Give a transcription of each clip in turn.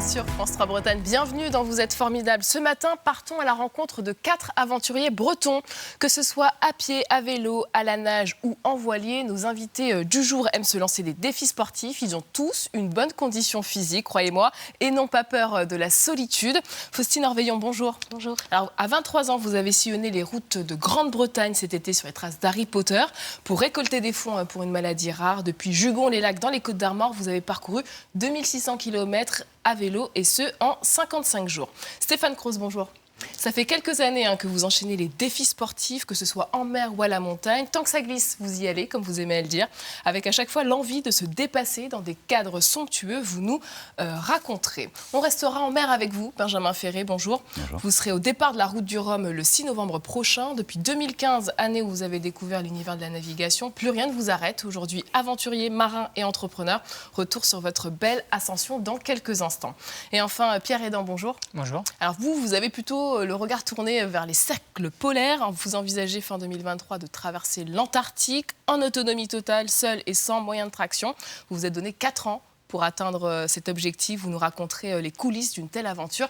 sur France 3 Bretagne. Bienvenue dans Vous êtes formidable. Ce matin, partons à la rencontre de 4 aventuriers bretons. Que ce soit à pied, à vélo, à la nage ou en voilier, nos invités du jour aiment se lancer des défis sportifs. Ils ont tous une bonne condition physique, croyez-moi, et n'ont pas peur de la solitude. Faustine Orveillon, bonjour. Bonjour. Alors, à 23 ans, vous avez sillonné les routes de Grande-Bretagne cet été sur les traces d'Harry Potter pour récolter des fonds pour une maladie rare. Depuis Jugon-les-Lacs dans les Côtes-d'Armor, vous avez parcouru 2600 km à vélo et ce, en 55 jours. Stéphane Croze, bonjour. Ça fait quelques années que vous enchaînez les défis sportifs, que ce soit en mer ou à la montagne. Tant que ça glisse, vous y allez, comme vous aimez à le dire, avec à chaque fois l'envie de se dépasser dans des cadres somptueux. Vous nous raconterez. On restera en mer avec vous, Benjamin Ferré, bonjour. Bonjour. Vous serez au départ de la route du Rhum le 6 novembre prochain. Depuis 2015, année où vous avez découvert l'univers de la navigation, plus rien ne vous arrête. Aujourd'hui, aventurier, marin et entrepreneur. Retour sur votre belle ascension dans quelques instants. Et enfin, Pierre Hédan, bonjour. Bonjour. Alors vous avez plutôt le regard tourné vers les cercles polaires. Vous envisagez fin 2023 de traverser l'Antarctique en autonomie totale, seul et sans moyen de traction. Vous vous êtes donné 4 ans pour atteindre cet objectif. Vous nous raconterez les coulisses d'une telle aventure.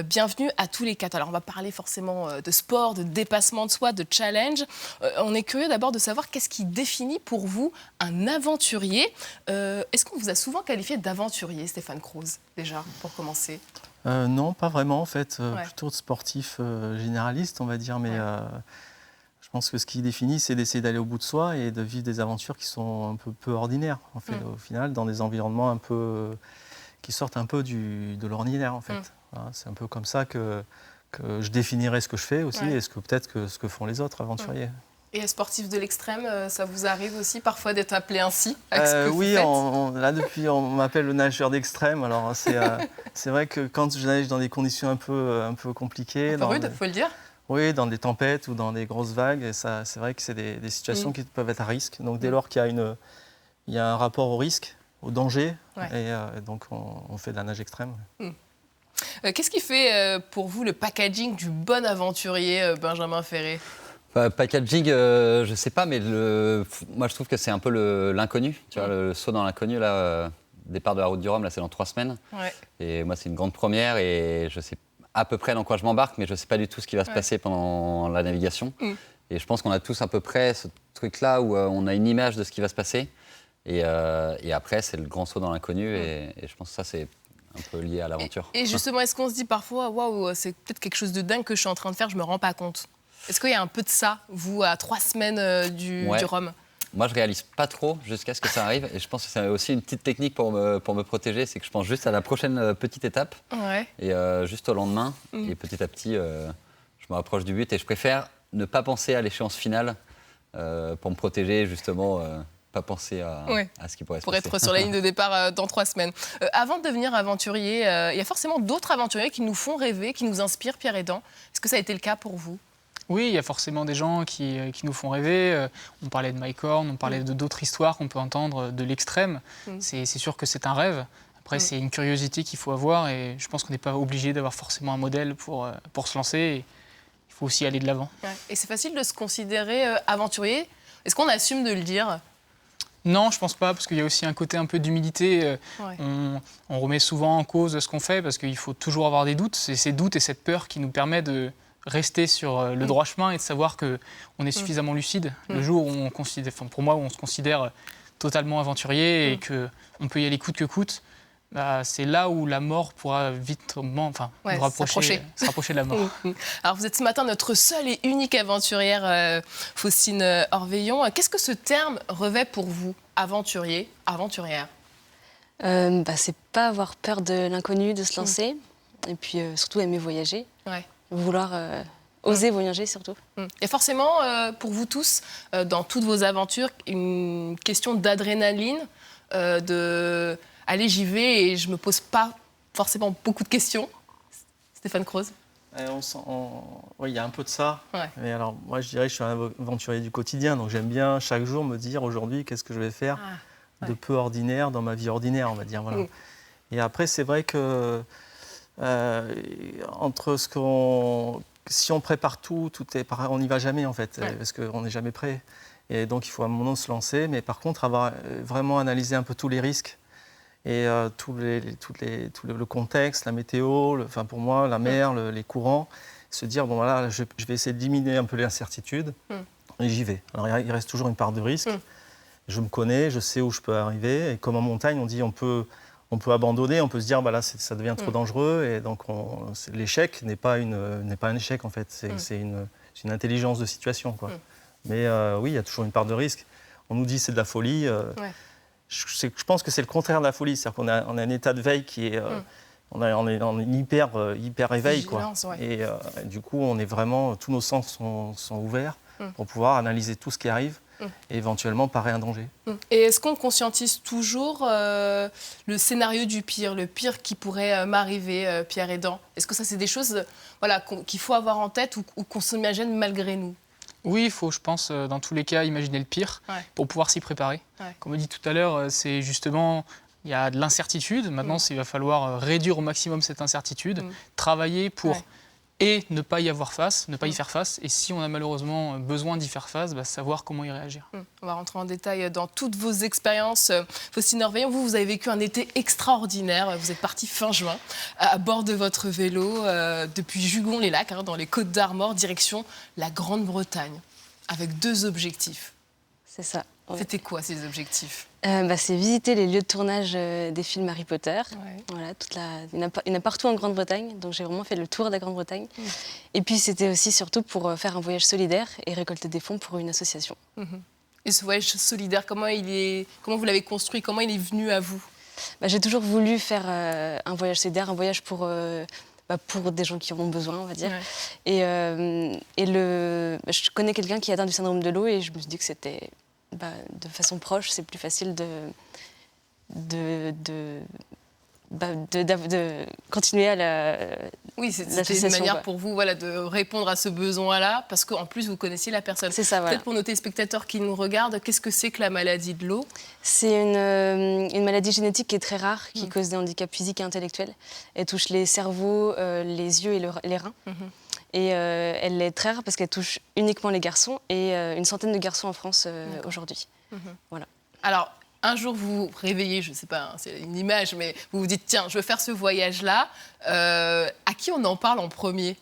Bienvenue à tous les 4. Alors on va parler forcément de sport, de dépassement de soi, de challenge. On est curieux d'abord de savoir qu'est-ce qui définit pour vous un aventurier. Est-ce qu'on vous a souvent qualifié d'aventurier, Stéphane Croze, déjà, pour commencer ? Non, pas vraiment en fait, Ouais. plutôt de sportif généraliste on va dire, mais je pense que ce qui définit c'est d'essayer d'aller au bout de soi et de vivre des aventures qui sont un peu ordinaires en fait, au final, dans des environnements un peu qui sortent un peu de l'ordinaire en fait. Voilà, c'est un peu comme ça que je définirais ce que je fais aussi et ce que font les autres aventuriers. Et sportif de l'extrême, ça vous arrive aussi parfois d'être appelé ainsi avec ce que Oui, vous faites là depuis on m'appelle le nageur d'extrême. Alors c'est vrai que quand je nage dans des conditions un peu compliquées, Un peu rude, faut le dire. oui, dans des tempêtes ou dans des grosses vagues, et ça, c'est vrai que c'est des situations qui peuvent être à risque. Donc dès lors qu'il y a un rapport au risque, au danger, et donc on fait de la nage extrême. Qu'est-ce qui fait pour vous le packaging du bon aventurier, Benjamin Ferré ? Packaging, je sais pas, mais moi je trouve que c'est un peu l'inconnu. Tu vois, le saut dans l'inconnu, là, départ de la route du Rhum, là, c'est dans 3 semaines. Ouais. Et moi, c'est une grande première et je sais à peu près dans quoi je m'embarque, mais je sais pas du tout ce qui va se passer pendant la navigation. Et je pense qu'on a tous à peu près ce truc-là où on a une image de ce qui va se passer. Et après, c'est le grand saut dans l'inconnu. Et je pense que ça, c'est un peu lié à l'aventure. Et justement, est-ce qu'on se dit parfois, waouh, c'est peut-être quelque chose de dingue que je suis en train de faire, je me rends pas compte ? Est-ce qu'il y a un peu de ça, vous, à 3 semaines du Rhum ? Moi, je réalise pas trop jusqu'à ce que ça arrive. Et je pense que c'est aussi une petite technique pour me protéger. C'est que je pense juste à la prochaine petite étape. Et juste au lendemain. Et petit à petit, je me rapproche du but. Et je préfère ne pas penser à l'échéance finale pour me protéger, justement. Pas penser à ce qui pourrait se passer. Pour être sur la ligne de départ dans 3 semaines. Avant de devenir aventurier, il y a forcément d'autres aventuriers qui nous font rêver, qui nous inspirent, Pierre Hédan. Est-ce que ça a été le cas pour vous ? Oui, il y a forcément des gens qui nous font rêver. On parlait de Mike Horn, on parlait d'autres histoires qu'on peut entendre de l'extrême. C'est sûr que c'est un rêve. Après, c'est une curiosité qu'il faut avoir et je pense qu'on n'est pas obligé d'avoir forcément un modèle pour se lancer. Et il faut aussi aller de l'avant. Ouais. Et c'est facile de se considérer aventurier ? Est-ce qu'on assume de le dire ? Non, je pense pas, parce qu'il y a aussi un côté un peu d'humilité. On remet souvent en cause ce qu'on fait parce qu'il faut toujours avoir des doutes. C'est ces doutes et cette peur qui nous permet de rester sur le droit chemin et de savoir qu'on est suffisamment lucide. Le jour où on considère, pour moi, où on se considère totalement aventurier et qu'on peut y aller coûte que coûte, c'est là où la mort pourra vite nous rapprocher de la mort. Alors vous êtes ce matin notre seule et unique aventurière, Faustine Orveillon. Qu'est-ce que ce terme revêt pour vous, aventurier, aventurière ? C'est pas avoir peur de l'inconnu, de se lancer, et puis surtout aimer voyager, vouloir oser voyager surtout. Il y a forcément pour vous tous, dans toutes vos aventures, une question d'adrénaline, de allez, j'y vais et je me pose pas forcément beaucoup de questions. Stéphane Croze ? Oui, il y a un peu de ça. Mais alors, moi, je dirais que je suis un aventurier du quotidien, donc j'aime bien chaque jour me dire aujourd'hui qu'est-ce que je vais faire de peu ordinaire dans ma vie ordinaire, on va dire. Voilà. Et après, c'est vrai que entre si on prépare tout est pareil, on n'y va jamais en fait, parce qu'on n'est jamais prêt. Et donc, il faut à un moment se lancer, mais par contre, avoir vraiment analysé un peu tous les risques Et tout le contexte, la météo, pour moi, la mer, les courants, se dire, bon voilà, je vais essayer d'éliminer un peu l'incertitude et j'y vais. Alors il reste toujours une part de risque. Je me connais, je sais où je peux arriver. Et comme en montagne, on dit on peut abandonner, on peut se dire bah là ça devient trop dangereux. Et donc l'échec n'est pas un échec en fait, c'est une intelligence de situation, quoi. Mais oui, il y a toujours une part de risque. On nous dit c'est de la folie. Je pense que c'est le contraire de la folie, c'est-à-dire qu'on a un état de veille qui est on est en hyper éveil, quoi. Ouais. Et du coup, on est vraiment, tous nos sens sont ouverts pour pouvoir analyser tout ce qui arrive et éventuellement parer un danger. Et est-ce qu'on conscientise toujours le scénario du pire, le pire qui pourrait m'arriver, Pierre Edan? Est-ce que ça, c'est des choses qu'il faut avoir en tête ou qu'on s'imagine malgré nous? Oui, il faut, je pense, dans tous les cas, imaginer le pire pour pouvoir s'y préparer. Comme on dit tout à l'heure, c'est justement... Il y a de l'incertitude. Maintenant, il va falloir réduire au maximum cette incertitude, travailler pour et ne pas y avoir face, ne pas y faire face. Et si on a malheureusement besoin d'y faire face, savoir comment y réagir. On va rentrer en détail dans toutes vos expériences. Faustine Orveillon, vous avez vécu un été extraordinaire. Vous êtes parti fin juin à bord de votre vélo depuis Jugon-les-Lacs, dans les Côtes-d'Armor, direction la Grande-Bretagne, avec 2 objectifs. C'est ça. Ouais. C'était quoi ces objectifs? C'est visiter les lieux de tournage des films Harry Potter. Voilà, il y en a partout en Grande-Bretagne, donc j'ai vraiment fait le tour de la Grande-Bretagne. Et puis c'était aussi surtout pour faire un voyage solidaire et récolter des fonds pour une association. Et ce voyage solidaire, comment vous l'avez construit? Comment il est venu à vous? J'ai toujours voulu faire un voyage solidaire, un voyage pour des gens qui en ont besoin, on va dire. Et je connais quelqu'un qui est atteint du syndrome de l'eau et je me suis dit que c'était... de façon proche, c'est plus facile de continuer à la. Oui, c'était une manière pour vous de répondre à ce besoin-là, parce qu'en plus, vous connaissiez la personne. C'est ça, voilà. Peut-être pour nos téléspectateurs qui nous regardent, qu'est-ce que c'est que la maladie de l'eau? C'est une maladie génétique qui est très rare, qui cause des handicaps physiques et intellectuels. Elle touche les cerveaux, les yeux et les reins. Et elle est très rare parce qu'elle touche uniquement les garçons et une centaine de garçons en France aujourd'hui. Voilà. Alors, un jour, vous vous réveillez, je ne sais pas, c'est une image, mais vous vous dites, tiens, je veux faire ce voyage-là. À qui on en parle en premier?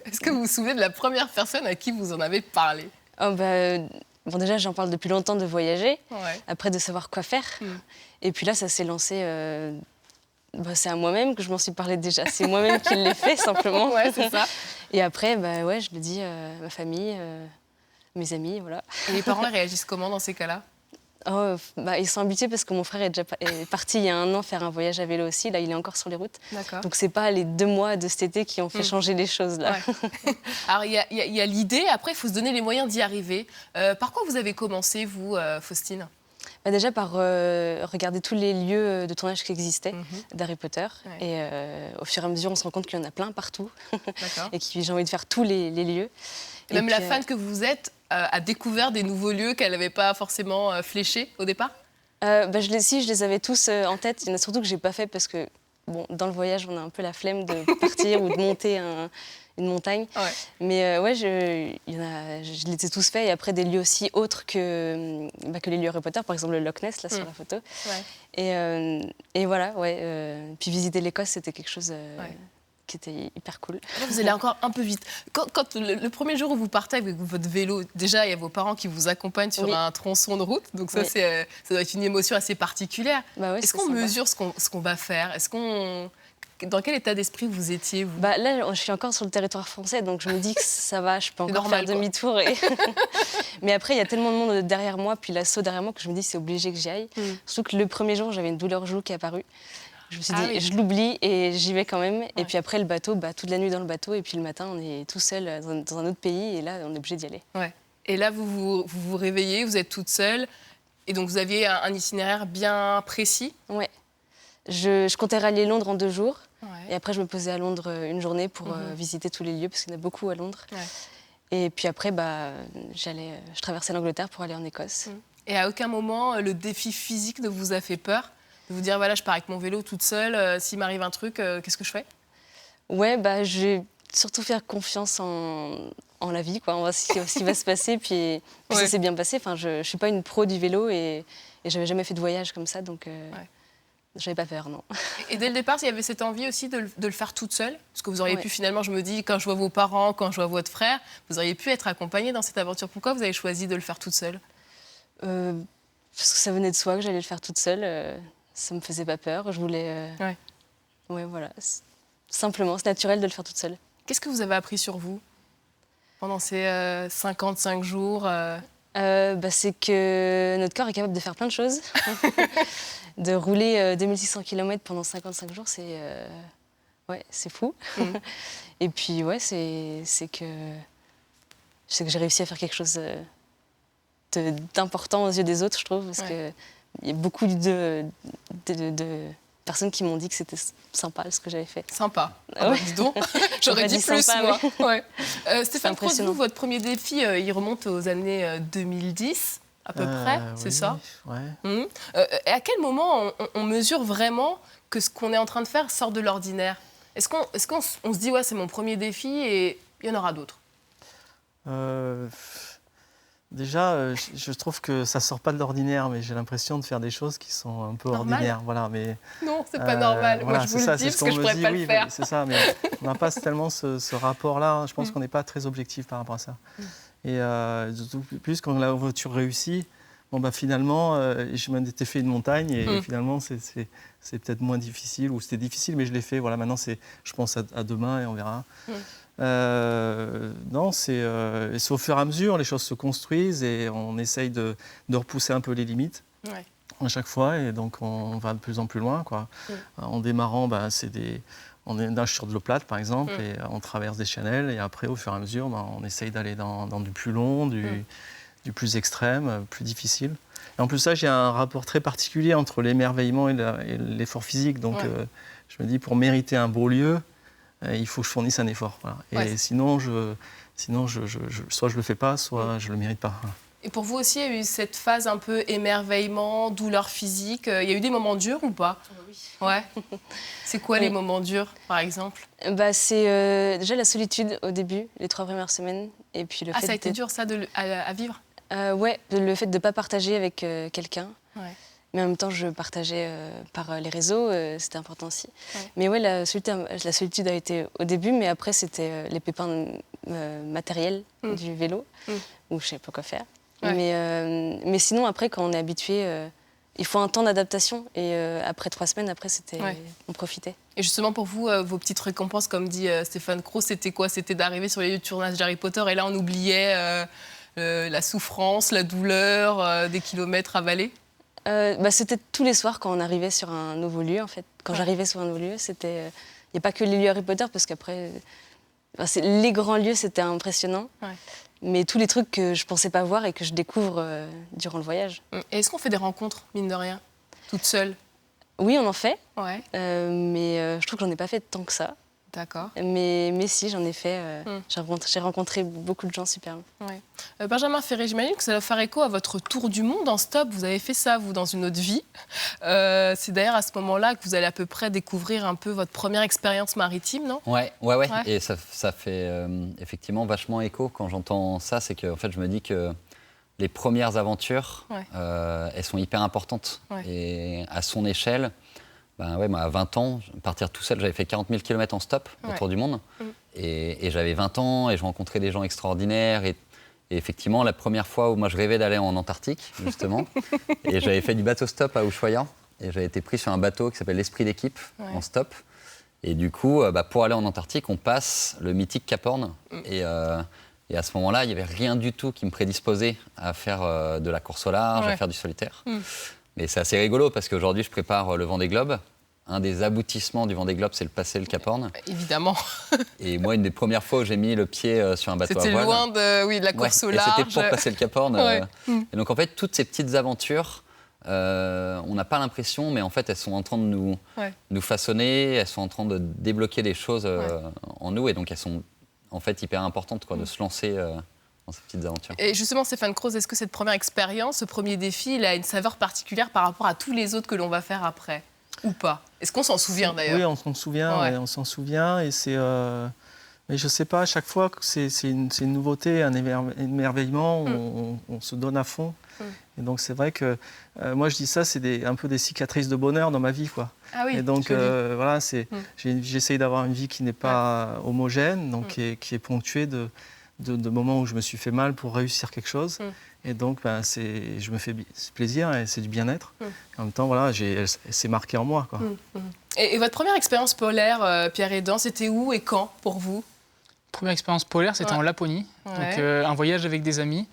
Est-ce que vous vous souvenez de la première personne à qui vous en avez parlé? Bon, déjà, j'en parle depuis longtemps de voyager, après de savoir quoi faire. Et puis là, ça s'est lancé... c'est à moi-même que je m'en suis parlé déjà. C'est moi-même qui l'ai fait, simplement. C'est ça. Et après, je le dis à ma famille, mes amis, voilà. Et les parents réagissent comment dans ces cas-là? Ils sont habitués parce que mon frère est parti il y a 1 an faire un voyage à vélo aussi. Là, il est encore sur les routes. Donc, c'est pas les 2 mois de cet été qui ont fait changer les choses, là. Alors, il y a l'idée. Après, il faut se donner les moyens d'y arriver. Par quoi vous avez commencé, vous, Faustine? Déjà par regarder tous les lieux de tournage qui existaient d'Harry Potter. Et au fur et à mesure, on se rend compte qu'il y en a plein partout. Et que j'ai envie de faire tous les lieux. Et même la fan que vous êtes a découvert des nouveaux lieux qu'elle n'avait pas forcément fléchés au départ? Je les avais tous en tête. Il y en a surtout que je n'ai pas fait parce que dans le voyage, on a un peu la flemme de partir ou de monter une montagne. Mais je les ai tous faits. Et après, des lieux aussi autres que les lieux Harry Potter, par exemple le Loch Ness, là, sur la photo. Et voilà, puis visiter l'Écosse, c'était quelque chose qui était hyper cool. Là, vous allez encore un peu vite. Quand le premier jour où vous partez avec votre vélo, déjà, il y a vos parents qui vous accompagnent sur un tronçon de route. Donc ça, ça doit être une émotion assez particulière. Est-ce qu'on mesure ce qu'on va faire? Dans quel état d'esprit vous étiez, vous? Là, je suis encore sur le territoire français, donc je me dis que ça va, je peux encore faire demi-tour. Mais après, il y a tellement de monde derrière moi, puis l'assaut derrière moi, que je me dis que c'est obligé que j'y aille. Surtout que le premier jour, j'avais une douleur au genou qui est apparue. Je me suis dit, je l'oublie et j'y vais quand même. Et puis après, le bateau, toute la nuit dans le bateau, et puis le matin, on est tout seul dans un autre pays, et là, on est obligé d'y aller. Et là, vous vous réveillez, vous êtes toute seule, et donc vous aviez un itinéraire bien précis? Ouais. Je comptais rallier Londres en 2 jours. Et après, je me posais à Londres une journée pour visiter tous les lieux, parce qu'il y en a beaucoup à Londres. Et puis après, je traversais l'Angleterre pour aller en Écosse. Et à aucun moment, le défi physique ne vous a fait peur? De vous dire, voilà, je pars avec mon vélo toute seule, s'il m'arrive un truc, qu'est-ce que je fais? Ouais, j'ai surtout faire confiance en la vie, quoi. On va voir ce qui va se passer, puis ça s'est bien passé. Enfin, je suis pas une pro du vélo et j'avais jamais fait de voyage comme ça, donc j'avais pas peur, non. Et dès le départ, il y avait cette envie aussi de le faire toute seule, parce que vous auriez pu finalement, je me dis, quand je vois vos parents, quand je vois votre frère, vous auriez pu être accompagnée dans cette aventure. Pourquoi vous avez choisi de le faire toute seule? Parce que ça venait de soi que j'allais le faire toute seule. Ça me faisait pas peur. Je voulais. Ouais, voilà. Simplement, c'est naturel de le faire toute seule. Qu'est-ce que vous avez appris sur vous pendant ces 55 jours C'est que notre corps est capable de faire plein de choses. De rouler 2600 km pendant 55 jours, c'est fou. Et puis, c'est que j'ai réussi à faire quelque chose d'important aux yeux des autres, je trouve, parce qu'il y a beaucoup de personnes qui m'ont dit que c'était sympa ce que j'avais fait. Sympa. Dis donc, j'aurais dit plus, sympa, moi. Stéphane Croce, vous, votre premier défi, il remonte aux années 2010, à peu près, c'est ça? Ouais. Et à quel moment on mesure vraiment que ce qu'on est en train de faire sort de l'ordinaire? Est-ce qu'on se dit, c'est mon premier défi et il y en aura d'autres? Déjà, je trouve que ça sort pas de l'ordinaire, mais j'ai l'impression de faire des choses qui sont un peu ordinaires. Voilà, mais non, c'est pas normal. Voilà, moi, je vous le dis parce que je pourrais pas le faire. C'est ça, mais on n'a pas tellement ce rapport-là. Je pense qu'on n'est pas très objectif par rapport à ça. Et d'autant plus quand la voiture réussit, finalement, je m'étais fait une montagne et finalement, c'est peut-être moins difficile, ou c'était difficile, mais je l'ai fait. Voilà, maintenant, je pense à demain et on verra. Non, c'est au fur et à mesure, les choses se construisent et on essaye de repousser un peu les limites à chaque fois, et donc on va de plus en plus loin, quoi. En démarrant, on nage sur de l'eau plate, par exemple, et on traverse des channels, et après, au fur et à mesure, on essaye d'aller dans du plus long, du plus extrême, plus difficile. Et en plus, ça, j'ai un rapport très particulier entre l'émerveillement et l'effort physique, donc je me dis, pour mériter un beau lieu, il faut que je fournisse un effort. Voilà. Et sinon, soit je le fais pas, soit je le mérite pas. Voilà. Et pour vous aussi, il y a eu cette phase un peu émerveillement, douleur physique. Il y a eu des moments durs ou pas? Oui. Ouais. C'est quoi les moments durs, par exemple? C'est déjà la solitude au début, les 3 premières semaines. Et puis le fait ça a été dur, ça, à vivre? Le fait de ne pas partager avec quelqu'un. Ouais. Mais en même temps, je partageais par les réseaux, c'était important aussi. Mais la solitude a été au début, mais après, c'était les pépins matériels du vélo, où je ne savais pas quoi faire. Mais sinon, après, quand on est habitué, il faut un temps d'adaptation. Et après 3 semaines, on profitait. Et justement, pour vous, vos petites récompenses, comme dit Stéphane Croce, c'était quoi? C'était d'arriver sur les lieux de tournage d'Harry Potter, et là, on oubliait la souffrance, la douleur, des kilomètres avalés? C'était tous les soirs quand on arrivait sur un nouveau lieu, en fait. Quand j'arrivais sur un nouveau lieu, il n'y a pas que les lieux Harry Potter, parce qu'après, les grands lieux, c'était impressionnant. Mais tous les trucs que je ne pensais pas voir et que je découvre durant le voyage. Et est-ce qu'on fait des rencontres, mine de rien, toute seule? Oui, on en fait, mais je trouve que j'en ai pas fait tant que ça. D'accord. Mais si, j'en ai fait. J'ai rencontré beaucoup de gens super. Benjamin Ferré, j'imagine que ça va faire écho à votre tour du monde en stop. Vous avez fait ça, vous, dans une autre vie. C'est d'ailleurs à ce moment-là que vous allez à peu près découvrir un peu votre première expérience maritime, non? Ouais. Et ça fait effectivement vachement écho quand j'entends ça. C'est que en fait, je me dis que les premières aventures, elles sont hyper importantes. Et à son échelle... moi, à 20 ans, partir tout seul, j'avais fait 40 000 km en stop autour du monde. Et j'avais 20 ans et je rencontrais des gens extraordinaires. Et effectivement, la première fois où moi je rêvais d'aller en Antarctique, justement, et j'avais fait du bateau stop à Ushuaia. Et j'avais été pris sur un bateau qui s'appelle l'Esprit d'équipe en stop. Et du coup, pour aller en Antarctique, on passe le mythique Cap Horn. Et à ce moment-là, il n'y avait rien du tout qui me prédisposait à faire de la course au large, à faire du solitaire. Mais c'est assez rigolo parce qu'aujourd'hui, je prépare le Vendée Globe. Un des aboutissements du Vendée Globe, c'est le passer le Cap Horn. Évidemment. Et moi, une des premières fois où j'ai mis le pied sur un bateau à voile... C'était loin de la course au large. C'était pour passer le Cap Horn. Et donc, en fait, toutes ces petites aventures, on n'a pas l'impression, mais en fait, elles sont en train de nous façonner, elles sont en train de débloquer des choses en nous. Et donc, elles sont en fait hyper importantes de se lancer... dans ces petites aventures. Et justement, Stéphane Croce, est-ce que cette première expérience, ce premier défi, il a une saveur particulière par rapport à tous les autres que l'on va faire après? Ou pas? Est-ce qu'on s'en souvient d'ailleurs? Oui, on s'en souvient, et c'est Mais je sais pas, à chaque fois, c'est une nouveauté, un émerveillement, on se donne à fond. Et donc c'est vrai que moi je dis ça, c'est un peu des cicatrices de bonheur dans ma vie, quoi. Ah oui, et donc voilà, j'essaye d'avoir une vie qui n'est pas homogène, donc qui est ponctuée de moments où je me suis fait mal pour réussir quelque chose. Et donc je me fais plaisir et c'est du bien-être. En même temps, voilà, c'est marqué en moi, quoi. Et votre première expérience polaire, Pierre Hédan, c'était où et quand pour vous? Première expérience polaire, c'était en Laponie, donc un voyage avec des amis.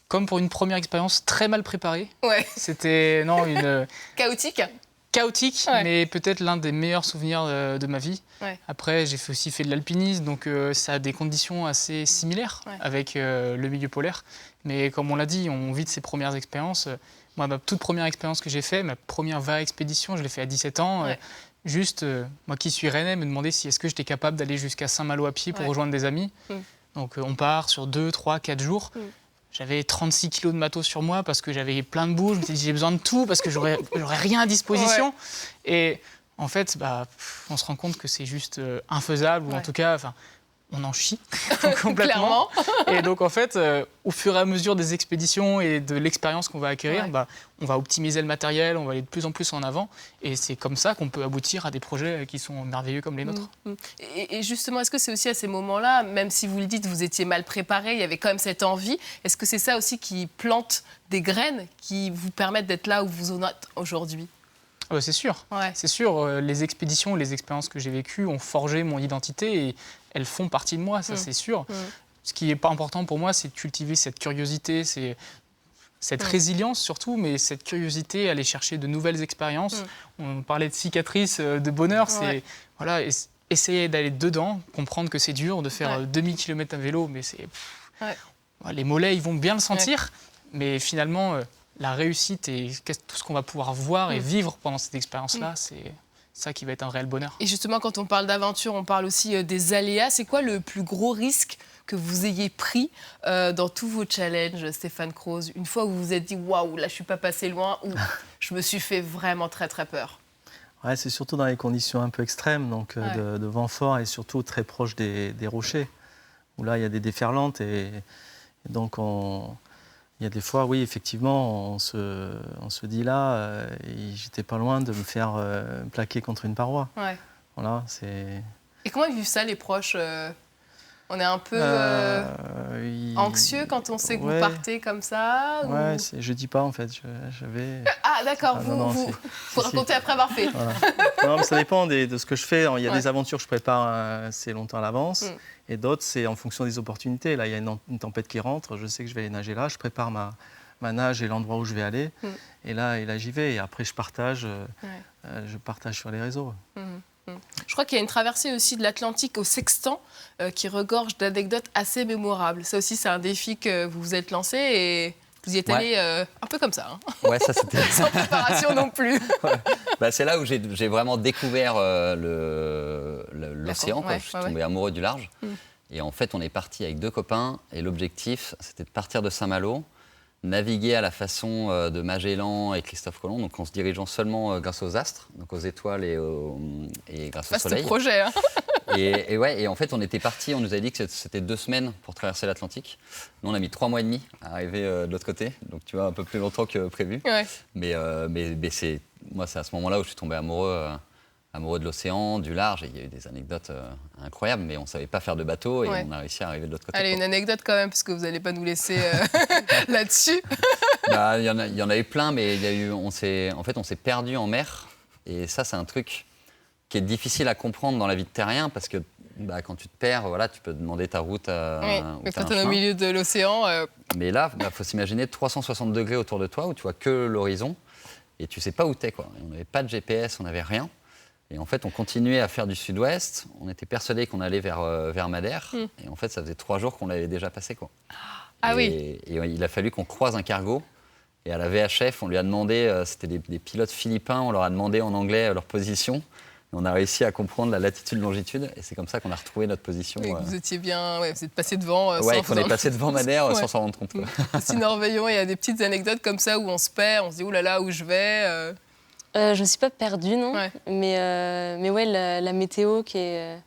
Comme pour une première expérience très mal préparée. C'était chaotique, mais peut-être l'un des meilleurs souvenirs de ma vie. Après, j'ai aussi fait de l'alpinisme, donc ça a des conditions assez similaires avec le milieu polaire. Mais comme on l'a dit, on vit de ses premières expériences. Moi, ma toute première expérience que j'ai faite, ma première vraie expédition, je l'ai fait à 17 ans. Juste, moi qui suis rennais, me demander si est-ce que j'étais capable d'aller jusqu'à Saint-Malo à pied pour rejoindre des amis. Donc on part sur 2, 3, 4 jours. J'avais 36 kilos de matos sur moi parce que j'avais plein de boules. Je me suis dit, j'ai besoin de tout parce que j'aurais rien à disposition. Et en fait, on se rend compte que c'est juste infaisable, ou en tout cas, on en chie complètement. Et donc, en fait, au fur et à mesure des expéditions et de l'expérience qu'on va acquérir, on va optimiser le matériel, on va aller de plus en plus en avant. Et c'est comme ça qu'on peut aboutir à des projets qui sont merveilleux comme les nôtres. Et justement, est-ce que c'est aussi à ces moments-là, même si vous le dites, vous étiez mal préparé, il y avait quand même cette envie, est-ce que c'est ça aussi qui plante des graines qui vous permettent d'être là où vous en êtes aujourd'hui? C'est sûr. C'est sûr. Les expéditions, les expériences que j'ai vécues ont forgé mon identité et elles font partie de moi, ça c'est sûr. Ce qui est pas important pour moi, c'est de cultiver cette curiosité, cette résilience surtout, mais cette curiosité, aller chercher de nouvelles expériences. On parlait de cicatrices, de bonheur, c'est essayer d'aller dedans, comprendre que c'est dur de faire 2000 km à vélo, mais les mollets, ils vont bien le sentir, mais finalement, la réussite et tout ce qu'on va pouvoir voir et vivre pendant cette expérience-là, c'est ça qui va être un réel bonheur. Et justement, quand on parle d'aventure, on parle aussi des aléas. C'est quoi le plus gros risque que vous ayez pris dans tous vos challenges, Stéphane Croze, une fois où vous vous êtes dit « Waouh, là, je ne suis pas passé loin » ou « Je me suis fait vraiment très, très peur ». C'est surtout dans les conditions un peu extrêmes, donc de vent fort et surtout très proche des rochers, où là, il y a des déferlantes et donc il y a des fois, oui, effectivement, on se dit là, j'étais pas loin de me faire plaquer contre une paroi. Voilà, c'est... Et comment vivent ça, les proches On est un peu anxieux quand on sait que vous partez comme ça je dis pas, en fait. J'avais... Ah, d'accord, vous racontez après avoir fait. Voilà. Non, mais ça dépend de ce que je fais. Il y a des aventures que je prépare assez longtemps à l'avance. Et d'autres, c'est en fonction des opportunités. Là, il y a une tempête qui rentre, je sais que je vais aller nager là, je prépare ma nage et l'endroit où je vais aller. Et là, j'y vais. Et après, je partage sur les réseaux. Je crois qu'il y a une traversée aussi de l'Atlantique au Sextant qui regorge d'anecdotes assez mémorables. Ça aussi, c'est un défi que vous vous êtes lancé et vous y êtes allé un peu comme ça. Ça c'était... Sans préparation non plus. C'est là où j'ai vraiment découvert l'océan. Je suis tombé amoureux du large. Et en fait, on est parti avec 2 copains. Et l'objectif, c'était de partir de Saint-Malo, naviguer à la façon de Magellan et Christophe Colomb, donc en se dirigeant seulement grâce aux astres, donc aux étoiles et grâce au soleil. Vaste projet. Et en fait, on était partis, on nous a dit que c'était 2 semaines pour traverser l'Atlantique. Nous, on a mis 3 mois et demi à arriver de l'autre côté, donc tu vois, un peu plus longtemps que prévu. Mais c'est à ce moment-là où je suis tombé amoureux de l'océan, du large, et il y a eu des anecdotes incroyables, mais on ne savait pas faire de bateau et on a réussi à arriver de l'autre côté. Allez, une anecdote quand même, parce que vous n'allez pas nous laisser là-dessus. Il y en a eu plein, mais on s'est perdu en mer, et ça, c'est un truc qui est difficile à comprendre dans la vie de terrien, parce que quand tu te perds, tu peux demander ta route mais quand tu es au milieu de l'océan... Mais là, faut s'imaginer 360 degrés autour de toi, où tu vois que l'horizon, et tu sais pas où t'es, quoi. On n'avait pas de GPS, on n'avait rien. Et en fait, on continuait à faire du sud-ouest. On était persuadés qu'on allait vers Madère. Et en fait, ça faisait 3 jours qu'on l'avait déjà passé, quoi. Et il a fallu qu'on croise un cargo. Et à la VHF, on lui a demandé, c'était des pilotes philippins, on leur a demandé en anglais leur position. Et on a réussi à comprendre la latitude-longitude. Et c'est comme ça qu'on a retrouvé notre position. Oui, vous étiez bien... vous êtes passé devant... on est passé devant Madère sans s'en rendre compte. C'est Norveillon, il y a des petites anecdotes comme ça où on se perd, on se dit « Ouh là là, où je vais ?» Je ne me suis pas perdue, non. Mais la météo qui est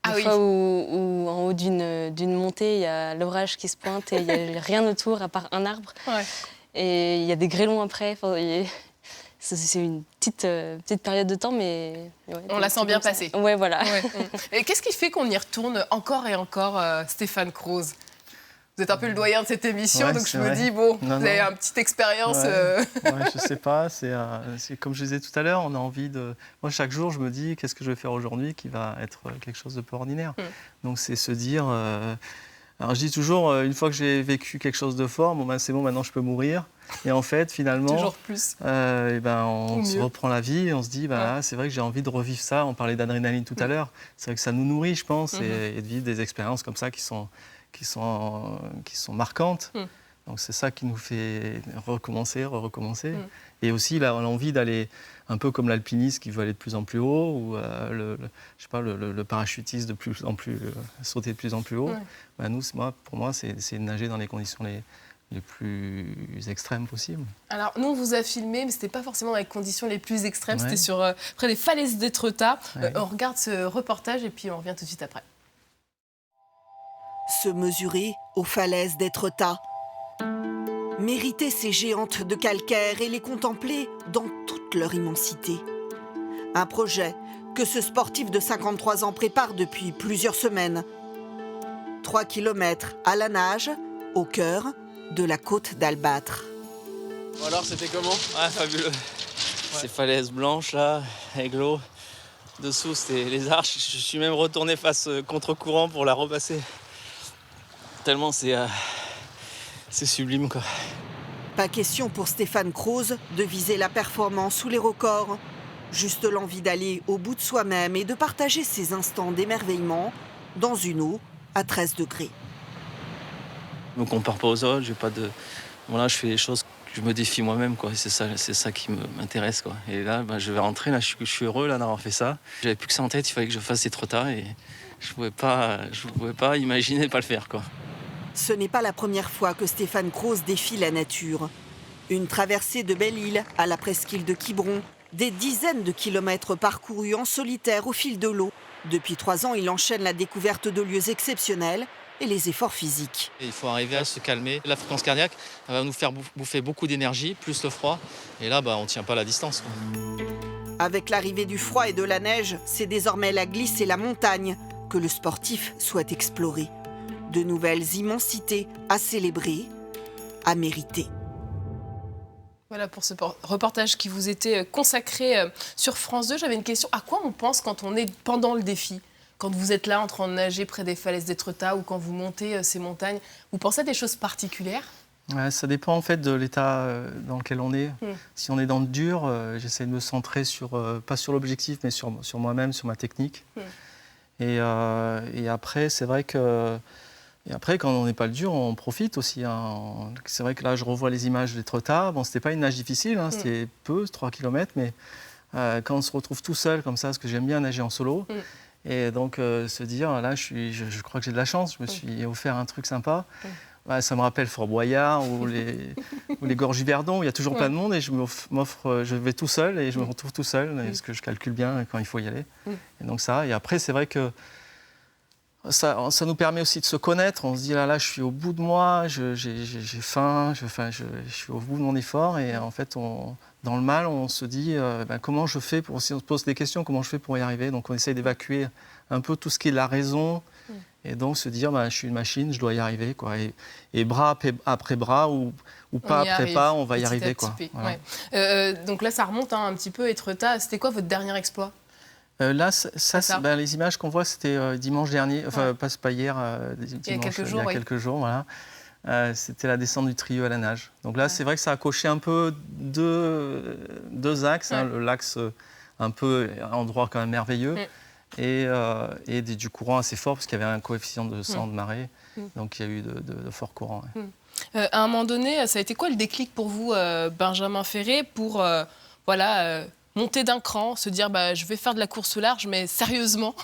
Des fois où en haut d'une montée, il y a l'orage qui se pointe et il n'y a rien autour à part un arbre. Ouais. Et il y a des grêlons après. C'est une petite période de temps, mais... Ouais, on la sent bien passer. Ouais, voilà. Ouais. Et qu'est-ce qui fait qu'on y retourne encore et encore, Stéphane Kroos ? Vous êtes un peu le doyen de cette émission, donc je me dis, bon, vous avez une petite expérience. Je sais pas, c'est comme je disais tout à l'heure, on a envie de... Moi, chaque jour, je me dis, qu'est-ce que je vais faire aujourd'hui qui va être quelque chose de peu ordinaire. Donc, c'est se dire... Alors, je dis toujours, une fois que j'ai vécu quelque chose de fort, bon, ben, c'est bon, maintenant, je peux mourir. Et en fait, finalement... Toujours plus. On se reprend la vie et on se dit, c'est vrai que j'ai envie de revivre ça. On parlait d'adrénaline tout à l'heure. C'est vrai que ça nous nourrit, je pense, et de vivre des expériences comme ça qui sont marquantes. Donc c'est ça qui nous fait recommencer. Et aussi l'envie d'aller, un peu comme l'alpiniste qui veut aller de plus en plus haut, ou le parachutiste de plus en plus, sauter de plus en plus haut. Pour moi, c'est nager dans les conditions les plus extrêmes possibles. Alors, nous, on vous a filmé, mais ce n'était pas forcément dans les conditions les plus extrêmes. C'était près des falaises d'Étretat. On regarde ce reportage et puis on revient tout de suite après. Se mesurer aux falaises d'Étretat, mériter ces géantes de calcaire et les contempler dans toute leur immensité. Un projet que ce sportif de 53 ans prépare depuis plusieurs semaines. 3 kilomètres à la nage, au cœur de la côte d'Albâtre. Alors, c'était comment ? Fabuleux. Ces falaises blanches là, avec l'eau. Dessous, c'était les arches. Je suis même retourné face contre-courant pour la repasser. Tellement c'est sublime, quoi. Pas question pour Stéphane Kroos de viser la performance ou les records. Juste l'envie d'aller au bout de soi-même et de partager ces instants d'émerveillement dans une eau à 13 degrés. Je me compare pas aux autres, je fais les choses que je me défie moi-même, quoi. C'est ça qui m'intéresse, quoi. Et là, je vais rentrer, là, je suis heureux là, d'avoir fait ça. J'avais plus que ça en tête, il fallait que je fasse Étretat et je pouvais pas imaginer de pas le faire, quoi. Ce n'est pas la première fois que Stéphane Kroos défie la nature. Une traversée de Belle-Île à la presqu'île de Quiberon, des dizaines de kilomètres parcourus en solitaire au fil de l'eau. Depuis 3 ans, il enchaîne la découverte de lieux exceptionnels et les efforts physiques. Et il faut arriver à se calmer. La fréquence cardiaque elle va nous faire bouffer beaucoup d'énergie, plus le froid. Et là, on ne tient pas la distance, quoi. Avec l'arrivée du froid et de la neige, c'est désormais la glisse et la montagne que le sportif souhaite explorer. De nouvelles immensités à célébrer, à mériter. Voilà pour ce reportage qui vous était consacré sur France 2. J'avais une question. À quoi on pense quand on est pendant le défi ? Quand vous êtes là en train de nager près des falaises d'Étretat ou quand vous montez ces montagnes, vous pensez à des choses particulières ? Ça dépend en fait de l'état dans lequel on est. Si on est dans le dur, j'essaie de me centrer pas sur l'objectif, mais sur moi-même, sur ma technique. Et après, c'est vrai que... Et après, quand on n'est pas le dur, on profite aussi. C'est vrai que là, je revois les images d'Étretat. Bon, c'était pas une nage difficile, c'était 3 km, mais quand on se retrouve tout seul comme ça, parce que j'aime bien nager en solo, et donc se dire, là, je crois que j'ai de la chance, je me suis offert un truc sympa. Ça me rappelle Fort Boyard ou les gorges du Verdon, où il y a toujours plein de monde, et je vais tout seul, et je me retrouve tout seul, parce que je calcule bien quand il faut y aller. Et donc ça, et après, c'est vrai que ça nous permet aussi de se connaître. On se dit, là, je suis au bout de moi, j'ai faim, je suis au bout de mon effort. Et en fait, dans le mal, on se dit, comment je fais si on se pose des questions, comment je fais pour y arriver. Donc, on essaye d'évacuer un peu tout ce qui est la raison. Et donc, se dire, je suis une machine, je dois y arriver, quoi. Et bras après bras, ou pas après pas, on va y arriver, quoi. Voilà. Donc là, ça remonte un petit peu, Étretat. C'était quoi votre dernier exploit ? Là, les images qu'on voit, c'était dimanche dernier, enfin pas hier, dimanche, il y a quelques jours, voilà. C'était la descente du Trieux à la nage. Donc là, c'est vrai que ça a coché un peu deux axes, l'axe un peu endroit quand même merveilleux, et du courant assez fort, parce qu'il y avait un coefficient de 100 de marée, donc il y a eu de forts courants. À un moment donné, ça a été quoi le déclic pour vous, Benjamin Ferré, pour monter d'un cran, se dire je vais faire de la course au large, mais sérieusement?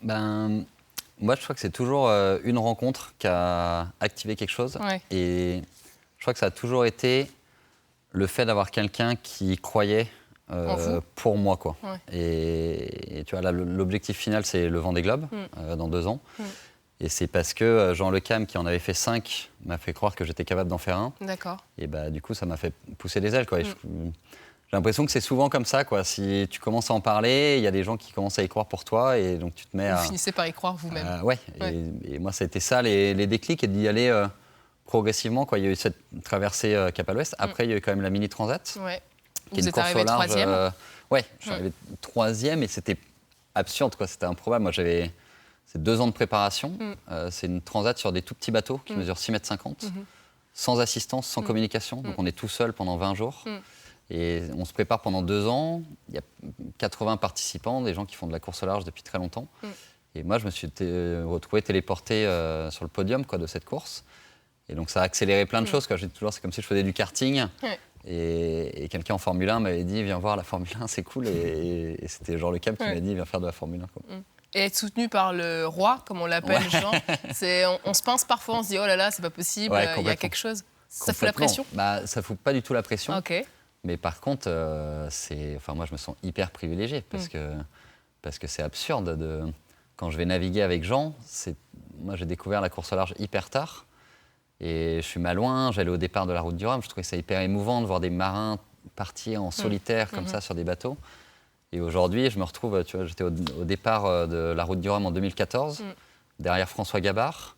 Moi, je crois que c'est toujours une rencontre qui a activé quelque chose. Et je crois que ça a toujours été le fait d'avoir quelqu'un qui croyait pour moi, quoi. Ouais. Et tu vois, là, l'objectif final, c'est le Vendée Globe, dans 2 ans. Et c'est parce que Jean Le Cam, qui en avait fait 5, m'a fait croire que j'étais capable d'en faire un. D'accord. Et bah, du coup, ça m'a fait pousser les ailes, quoi. Et j'ai l'impression que c'est souvent comme ça, quoi. Si tu commences à en parler, il y a des gens qui commencent à y croire pour toi, et donc tu te mets à... Vous finissez par y croire vous-même. Ouais. Et moi, ça a été ça, les déclics, et d'y aller progressivement, quoi. Il y a eu cette traversée Cap à l'Ouest. Après, il y a eu quand même la Mini Transat. Ouais. Qui est Vous une êtes course arrivé au large, 3e. Ouais, je suis arrivé 3e, et c'était absurde, quoi. C'était improbable. Moi, c'est 2 ans de préparation. C'est une transat sur des tout petits bateaux qui mesurent 6,50 m, sans assistance, sans communication. Donc on est tout seul pendant 20 jours. Et on se prépare pendant 2 ans. Il y a 80 participants, des gens qui font de la course au large depuis très longtemps. Et moi, je me suis retrouvé téléporté sur le podium, quoi, de cette course. Et donc ça a accéléré plein de choses, quoi. Je dis toujours, c'est comme si je faisais du karting. Et quelqu'un en Formule 1 m'avait dit, viens voir la Formule 1, c'est cool. Et c'était Jean Le Cam qui m'a dit, viens faire de la Formule 1, quoi. Et être soutenu par le roi, comme on l'appelle, Jean, on se pince parfois, on se dit oh là là, c'est pas possible, il y a quelque chose. Ça fout la pression? Ça fout pas du tout la pression. Ok. Mais par contre, moi, je me sens hyper privilégié parce que c'est absurde. Quand je vais naviguer avec Jean, moi, j'ai découvert la course au large hyper tard. Et je suis Malouin, j'allais au départ de la route du Rhum. Je trouvais ça hyper émouvant de voir des marins partir en solitaire comme ça sur des bateaux. Et aujourd'hui, je me retrouve, tu vois, j'étais au départ de la route du Rhum en 2014, derrière François Gabard.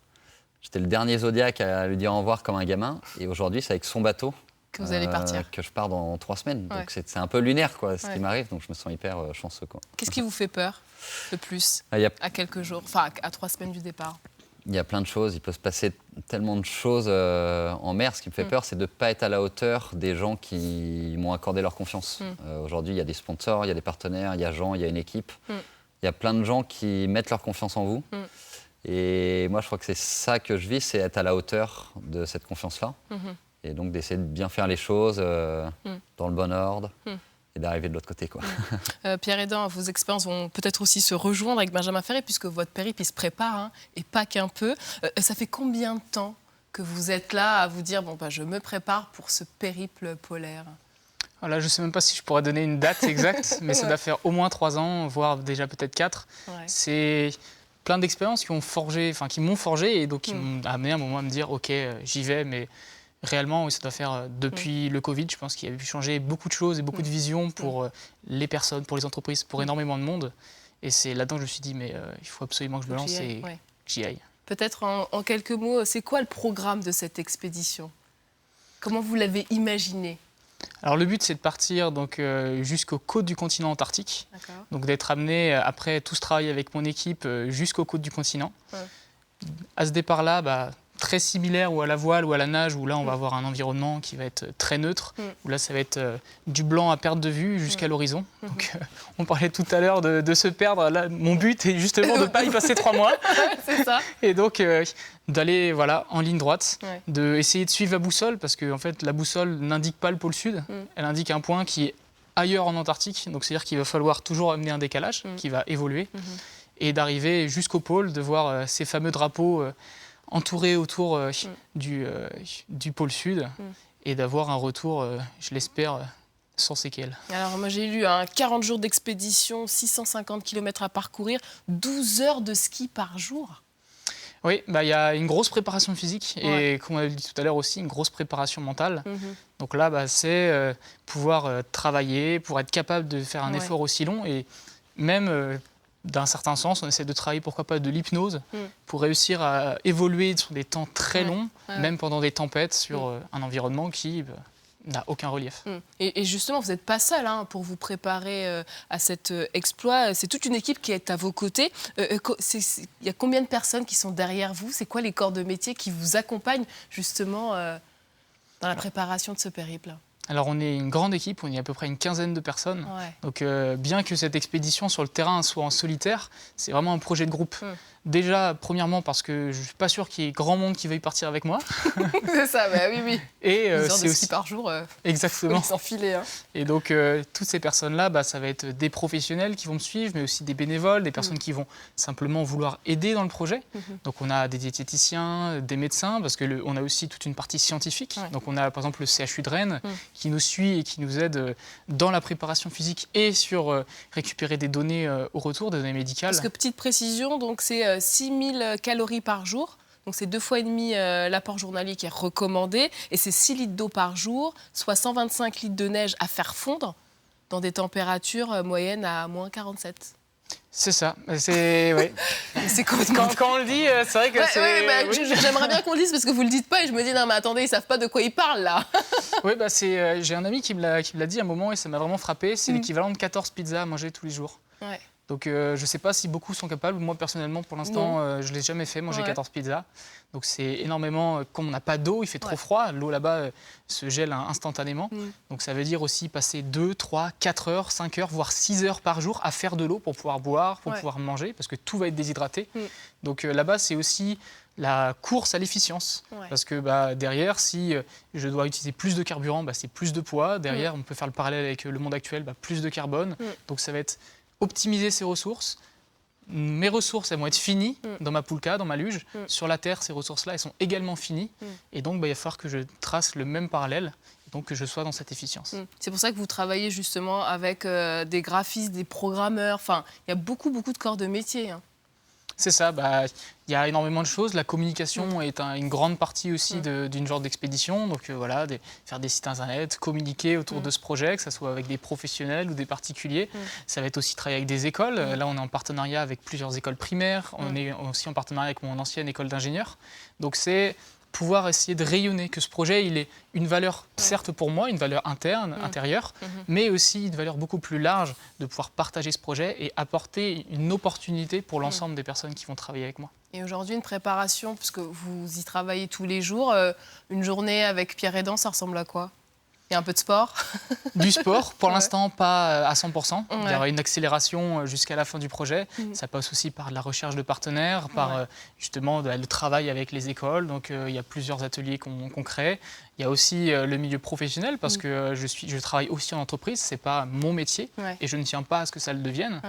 J'étais le dernier Zodiac à lui dire au revoir comme un gamin. Et aujourd'hui, c'est avec son bateau que vous allez partir. Que je pars dans 3 semaines. Donc c'est un peu lunaire, quoi, ce qui m'arrive. Donc je me sens hyper chanceux, quoi. Qu'est-ce qui vous fait peur le plus à quelques jours, enfin à 3 semaines du départ? Il y a plein de choses. Il peut se passer tellement de choses en mer. Ce qui me fait peur, c'est de ne pas être à la hauteur des gens qui m'ont accordé leur confiance. Aujourd'hui, il y a des sponsors, il y a des partenaires, il y a Jean, il y a une équipe. Il y a plein de gens qui mettent leur confiance en vous. Et moi, je crois que c'est ça que je vis, c'est être à la hauteur de cette confiance-là. Et donc d'essayer de bien faire les choses dans le bon ordre. Et d'arriver de l'autre côté, quoi. Pierre Hédan, vos expériences vont peut-être aussi se rejoindre avec Benjamin Ferré, puisque votre périple, il se prépare, et pas qu'un peu. Ça fait combien de temps que vous êtes là à vous dire, je me prépare pour ce périple polaire? Voilà, je ne sais même pas si je pourrais donner une date exacte, mais ça doit faire au moins 3 ans, voire déjà peut-être 4. C'est plein d'expériences qui m'ont forgé, et donc qui m'ont amené à un moment à me dire, ok, j'y vais, mais... Réellement, oui, ça doit faire depuis le Covid, je pense qu'il y a pu changer beaucoup de choses et beaucoup de visions pour les personnes, pour les entreprises, pour énormément de monde. Et c'est là-dedans que je me suis dit, mais il faut absolument que je me lance et que j'y aille. Peut-être en quelques mots, c'est quoi le programme de cette expédition? Comment vous l'avez imaginé? Alors le but, c'est de partir jusqu'aux côtes du continent antarctique. Donc d'être amené, après tout ce travail avec mon équipe, jusqu'aux côtes du continent. À ce départ-là, très similaire ou à la voile ou à la nage, où là on va avoir un environnement qui va être très neutre, où là ça va être du blanc à perte de vue jusqu'à l'horizon. Donc on parlait tout à l'heure de se perdre, là mon but est justement de ne pas y passer 3 mois. C'est ça. Et donc d'aller en ligne droite, d'essayer de suivre la boussole, parce que en fait la boussole n'indique pas le pôle sud, elle indique un point qui est ailleurs en Antarctique, donc c'est-à-dire qu'il va falloir toujours amener un décalage qui va évoluer, et d'arriver jusqu'au pôle, de voir ces fameux drapeaux entouré autour du pôle sud et d'avoir un retour, je l'espère, sans séquelles. Alors moi j'ai lu 40 jours d'expédition, 650 km à parcourir, 12 heures de ski par jour. Oui, il y a une grosse préparation physique et, comme on a dit tout à l'heure aussi, une grosse préparation mentale. Donc là, c'est pouvoir travailler, pour être capable de faire un effort aussi long, et même... d'un certain sens, on essaie de travailler, pourquoi pas, de l'hypnose pour réussir à évoluer sur des temps très longs, même pendant des tempêtes, sur un environnement qui n'a aucun relief. Et justement, vous n'êtes pas seul pour vous préparer à cet exploit. C'est toute une équipe qui est à vos côtés. Il y a combien de personnes qui sont derrière vous? C'est quoi les corps de métier qui vous accompagnent justement dans la préparation de ce périple? Alors on est une grande équipe, on est à peu près une 15aine de personnes. Donc bien que cette expédition sur le terrain soit en solitaire, c'est vraiment un projet de groupe. Déjà, premièrement, parce que je ne suis pas sûr qu'il y ait grand monde qui veuille partir avec moi. C'est ça, bah oui. Et 10 heures de c'est ski aussi... par jour, Exactement. faut s'enfiler. Hein. Et donc, toutes ces personnes-là, ça va être des professionnels qui vont me suivre, mais aussi des bénévoles, des personnes qui vont simplement vouloir aider dans le projet. Donc, on a des diététiciens, des médecins, parce qu'on a aussi toute une partie scientifique. Ouais. Donc, on a par exemple le CHU de Rennes qui nous suit et qui nous aide dans la préparation physique et sur récupérer des données au retour, des données médicales. Parce que petite précision, donc c'est 6000 calories par jour. Donc c'est 2,5 fois l'apport journalier qui est recommandé. Et c'est 6 litres d'eau par jour, soit 125 litres de neige à faire fondre dans des températures moyennes à moins 47. C'est ça. C'est ouais. Quand on le dit, c'est vrai que c'est... J'aimerais bien qu'on le dise parce que vous ne le dites pas. Et je me dis, non mais attendez, ils ne savent pas de quoi ils parlent là. Oui, j'ai un ami qui me l'a dit à un moment et ça m'a vraiment frappé. C'est l'équivalent de 14 pizzas à manger tous les jours. Ouais. Donc je ne sais pas si beaucoup sont capables. Moi, personnellement, pour l'instant, je ne l'ai jamais fait, manger 14 pizzas. Donc c'est énormément... Comme on n'a pas d'eau, il fait trop froid. L'eau là-bas se gèle instantanément. Donc ça veut dire aussi passer 2, 3, 4 heures, 5 heures, voire 6 heures par jour à faire de l'eau pour pouvoir boire, pour pouvoir manger, parce que tout va être déshydraté. Donc là-bas, c'est aussi la course à l'efficience. Parce que derrière, si je dois utiliser plus de carburant, c'est plus de poids. Derrière, on peut faire le parallèle avec le monde actuel, plus de carbone. Donc ça va être optimiser ses ressources. Mes ressources, elles vont être finies dans ma poulka, dans ma luge. Sur la Terre, ces ressources-là, elles sont également finies. Et donc, il va falloir que je trace le même parallèle, et donc que je sois dans cette efficience. C'est pour ça que vous travaillez justement avec des graphistes, des programmeurs. Enfin, il y a beaucoup de corps de métier. Hein. C'est ça, il y a énormément de choses. La communication est une grande partie aussi d'une genre d'expédition. Donc faire des sites internet, communiquer autour de ce projet, que ce soit avec des professionnels ou des particuliers. Ça va être aussi travailler avec des écoles. Là, on est en partenariat avec plusieurs écoles primaires. On est aussi en partenariat avec mon ancienne école d'ingénieur. Donc c'est pouvoir essayer de rayonner, que ce projet, il ait une valeur, certes pour moi, une valeur intérieure, mais aussi une valeur beaucoup plus large de pouvoir partager ce projet et apporter une opportunité pour l'ensemble des personnes qui vont travailler avec moi. Et aujourd'hui, une préparation, puisque vous y travaillez tous les jours, une journée avec Pierre Hédan, ça ressemble à quoi ? Il y a un peu de sport. Du sport, pour l'instant pas à 100%. Il y aura une accélération jusqu'à la fin du projet. Ça passe aussi par de la recherche de partenaires, par justement le travail avec les écoles. Donc il y a plusieurs ateliers qu'on crée. Il y a aussi le milieu professionnel parce que je travaille aussi en entreprise, c'est pas mon métier et je ne tiens pas à ce que ça le devienne.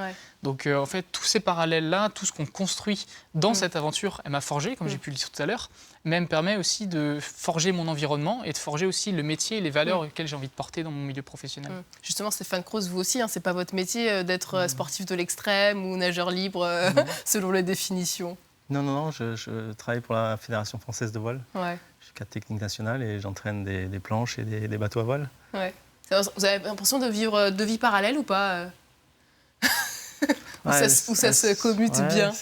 Donc en fait, tous ces parallèles-là, tout ce qu'on construit dans cette aventure, elle m'a forgé, comme j'ai pu le dire tout à l'heure, mais elle me permet aussi de forger mon environnement et de forger aussi le métier et les valeurs auxquelles j'ai envie de porter dans mon milieu professionnel. Justement, Stéphane Croce, vous aussi, c'est pas votre métier d'être sportif de l'extrême ou nageur libre selon les définitions. Non, je travaille pour la Fédération française de voile. Je suis cadre technique national et j'entraîne des planches et des bateaux à voile. Vous avez l'impression de vivre deux vies parallèles ou pas Où ça se commute bien.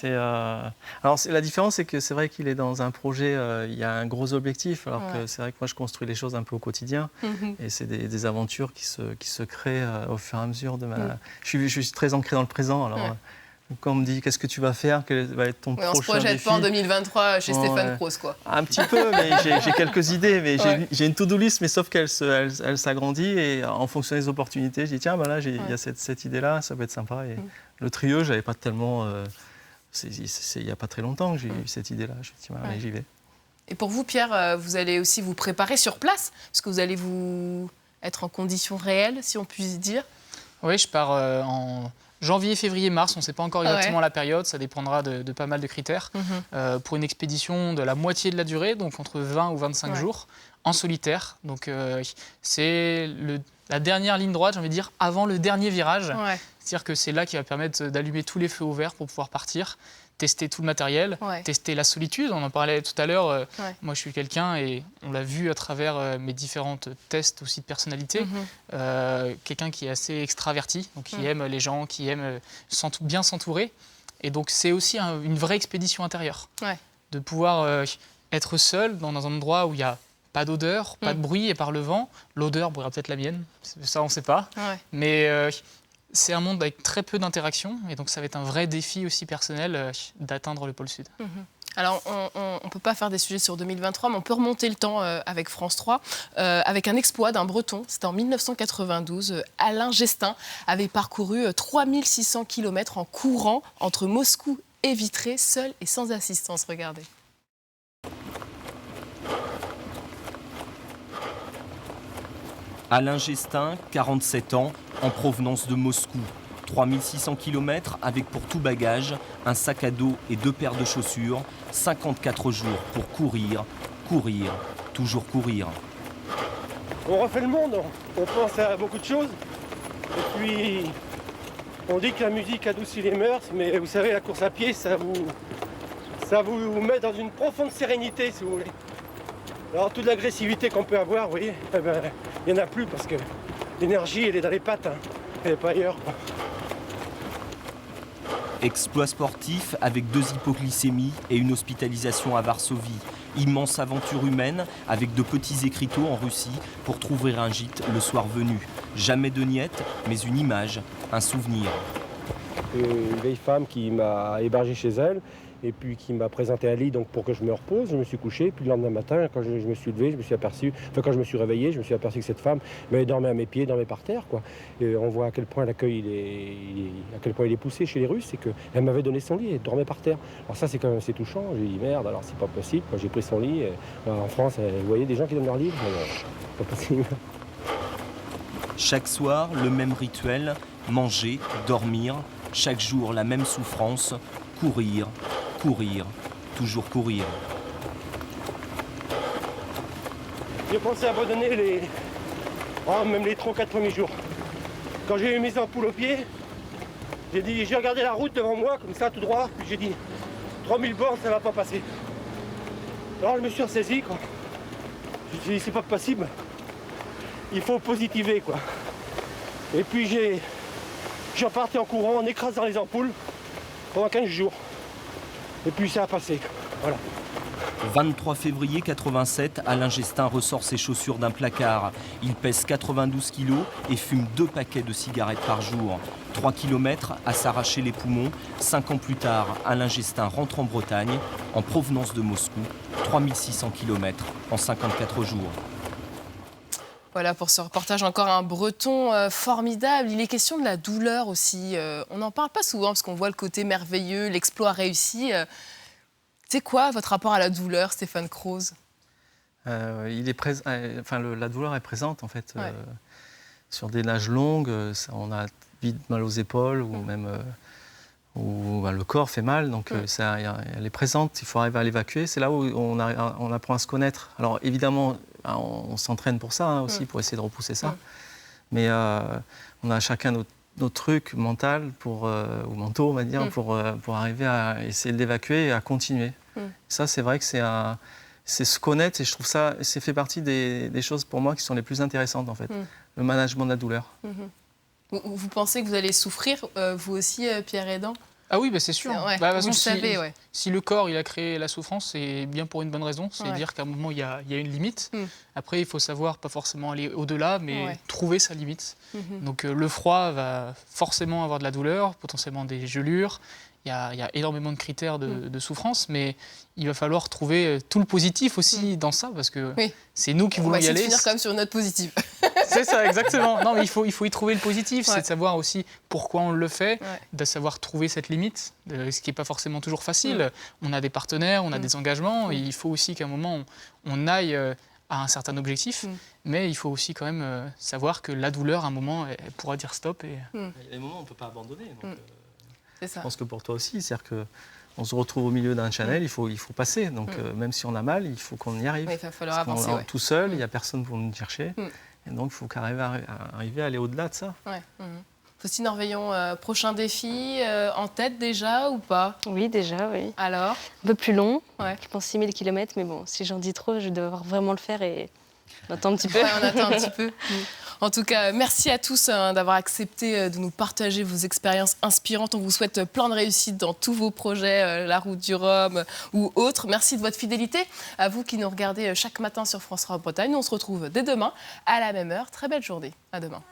Alors la différence, c'est que c'est vrai qu'il est dans un projet, il y a un gros objectif, alors que c'est vrai que moi je construis les choses un peu au quotidien, et c'est des aventures qui se créent au fur et à mesure de ma... Je suis très ancré dans le présent, alors quand on me dit qu'est-ce que tu vas faire, quel va être ton prochain défi... On se projette pas en 2023 chez Stéphane Croce, quoi. Un petit peu, mais j'ai quelques idées, mais j'ai une to-do list, mais sauf qu'elle s'agrandit, et en fonction des opportunités, je dis tiens, là, il y a cette idée-là, ça peut être sympa. Et le trio, j'avais pas tellement... il n'y a pas très longtemps que j'ai eu cette idée-là. Je me suis dit, allez, j'y vais. Et pour vous, Pierre, vous allez aussi vous préparer sur place, parce que vous allez vous être en conditions réelles, si on puisse dire. Oui, je pars en janvier, février, mars. On ne sait pas encore exactement la période. Ça dépendra de pas mal de critères. Pour une expédition de la moitié de la durée, donc entre 20 ou 25 jours, en solitaire. Donc c'est la dernière ligne droite, j'ai envie de dire, avant le dernier virage. C'est-à-dire que c'est là qui va permettre d'allumer tous les feux au vert pour pouvoir partir, tester tout le matériel, tester la solitude. On en parlait tout à l'heure. Moi, je suis quelqu'un, et on l'a vu à travers mes différents tests aussi de personnalité, quelqu'un qui est assez extraverti, donc qui aime les gens, qui aime bien s'entourer. Et donc, c'est aussi une vraie expédition intérieure. De pouvoir être seul dans un endroit où il n'y a pas d'odeur, pas de bruit, et par le vent. L'odeur pourrait peut-être la mienne, ça on ne sait pas. Mais c'est un monde avec très peu d'interactions, et donc ça va être un vrai défi aussi personnel d'atteindre le pôle Sud. Alors, on ne peut pas faire des sujets sur 2023, mais on peut remonter le temps avec France 3, avec un exploit d'un Breton. C'était en 1992. Alain Gestin avait parcouru 3600 km en courant entre Moscou et vitrée, seul et sans assistance. Regardez. Alain Gestin, 47 ans, en provenance de Moscou. 3600 km avec pour tout bagage, un sac à dos et 2 paires de chaussures. 54 jours pour courir, courir, toujours courir. On refait le monde, on pense à beaucoup de choses. Et puis, on dit que la musique adoucit les mœurs, mais vous savez, la course à pied, ça vous met dans une profonde sérénité, si vous voulez. Alors, toute l'agressivité qu'on peut avoir, vous voyez, eh ben, il n'y en a plus parce que l'énergie, elle est dans les pattes, hein, elle n'est pas ailleurs. Exploit sportif avec 2 hypoglycémies et une hospitalisation à Varsovie. Immense aventure humaine avec de petits écriteaux en Russie pour trouver un gîte le soir venu. Jamais de niette, mais une image, un souvenir. Une vieille femme qui m'a hébergé chez elle et puis qui m'a présenté un lit donc, pour que je me repose. Je me suis couché, puis le lendemain matin, quand je me suis levé, quand je me suis réveillé, je me suis aperçu que cette femme dormait à mes pieds, dormait par terre, quoi. Et on voit à quel point l'accueil à quel point il est poussé chez les Russes, c'est qu'elle m'avait donné son lit et dormait par terre. Alors ça c'est quand même assez touchant. J'ai dit merde, alors c'est pas possible. Quand j'ai pris son lit, en France, vous voyez des gens qui donnent leur lit, c'est pas possible. Chaque soir, le même rituel, manger, dormir. Chaque jour, la même souffrance, courir, courir, toujours courir. J'ai pensé abandonner même les 3-4 premiers jours. Quand j'ai eu mes ampoules aux pieds, j'ai regardé la route devant moi, comme ça, tout droit, puis j'ai dit 3000 bornes, ça va pas passer. Alors je me suis ressaisi, quoi. Je me suis dit, c'est pas possible. Il faut positiver, quoi. Et puis j'ai reparti en courant, en écrasant les ampoules pendant 15 jours. Et puis ça a passé. Voilà. 23 février 87, Alain Gestin ressort ses chaussures d'un placard. Il pèse 92 kilos et fume 2 paquets de cigarettes par jour. 3 kilomètres à s'arracher les poumons. 5 ans plus tard, Alain Gestin rentre en Bretagne, en provenance de Moscou. 3600 kilomètres en 54 jours. Voilà pour ce reportage, encore un Breton formidable. Il est question de la douleur aussi. On n'en parle pas souvent parce qu'on voit le côté merveilleux, l'exploit réussi. C'est quoi votre rapport à la douleur, Stéphane Croze ? La douleur est présente en fait. Ouais. Sur des nages longues, on a vite mal aux épaules ou même le corps fait mal. Donc elle est présente, il faut arriver à l'évacuer. C'est là où on apprend à se connaître. Alors évidemment, on s'entraîne pour ça aussi, pour essayer de repousser ça. Mais on a chacun notre truc mental ou mentaux, on va dire, pour arriver à essayer de l'évacuer et à continuer. Ça, c'est vrai que c'est se connaître, et je trouve ça, c'est fait partie des choses pour moi qui sont les plus intéressantes en fait. Le management de la douleur. Vous pensez que vous allez souffrir, vous aussi, Pierre Hédan ? Ah oui, c'est sûr. Vous le savez, si le corps il a créé la souffrance, c'est bien pour une bonne raison. C'est-à-dire qu'à un moment, il y a une limite. Après, il faut savoir, pas forcément aller au-delà, mais trouver sa limite. Donc le froid va forcément avoir de la douleur, potentiellement des gelures. Il y a énormément de critères de souffrance, mais il va falloir trouver tout le positif aussi dans ça, parce que c'est nous qui voulons y aller. On va finir quand même sur une note positive. C'est ça, exactement. Non, mais il faut y trouver le positif, c'est de savoir aussi pourquoi on le fait, de savoir trouver cette limite, ce qui n'est pas forcément toujours facile. On a des partenaires, on a des engagements, et il faut aussi qu'à un moment, on aille à un certain objectif, mais il faut aussi quand même savoir que la douleur, à un moment, elle pourra dire stop. Il y a des moments où on ne peut pas abandonner. Donc, c'est ça. Je pense que pour toi aussi, c'est-à-dire qu'on se retrouve au milieu d'un channel, il faut passer. Donc même si on a mal, il faut qu'on y arrive. Il va falloir avancer. Tout seul, il n'y a personne pour nous chercher. Et donc il faut arriver à aller au-delà de ça. Faustine Orveillon, prochain défi en tête déjà ou pas ? Oui, déjà, oui. Alors ? Un peu plus long, je pense 6000 km, mais bon, si j'en dis trop, je vais devoir vraiment le faire et on attend un petit peu. On attend un petit peu. En tout cas, merci à tous d'avoir accepté de nous partager vos expériences inspirantes. On vous souhaite plein de réussite dans tous vos projets, la Route du Rhum ou autres. Merci de votre fidélité. À vous qui nous regardez chaque matin sur France 3 Bretagne. Nous, on se retrouve dès demain à la même heure. Très belle journée. À demain.